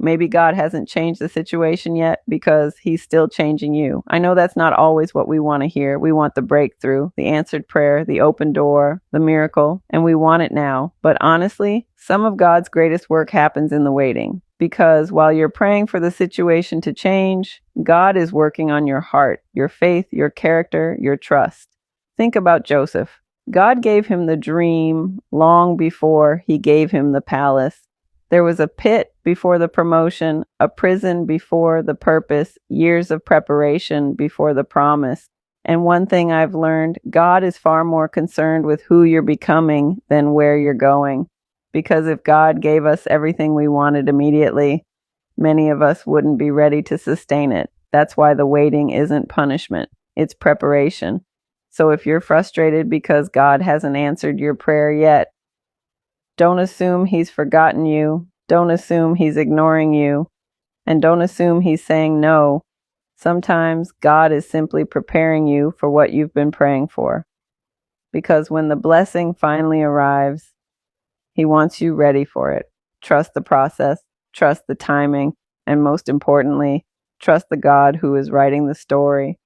Maybe God hasn't changed the situation yet because he's still changing you. I know that's not always what we want to hear. We want the breakthrough, the answered prayer, the open door, the miracle, and we want it now. But honestly, some of God's greatest work happens in the waiting. Because while you're praying for the situation to change, God is working on your heart, your faith, your character, your trust. Think about Joseph. God gave him the dream long before he gave him the palace. There was a pit before the promotion, a prison before the purpose, years of preparation before the promise. And one thing I've learned, God is far more concerned with who you're becoming than where you're going. Because if God gave us everything we wanted immediately, many of us wouldn't be ready to sustain it. That's why the waiting isn't punishment, it's preparation. So if you're frustrated because God hasn't answered your prayer yet, don't assume he's forgotten you. Don't assume he's ignoring you. And don't assume he's saying no. Sometimes God is simply preparing you for what you've been praying for. Because when the blessing finally arrives, he wants you ready for it. Trust the process, trust the timing, and most importantly, trust the God who is writing the story.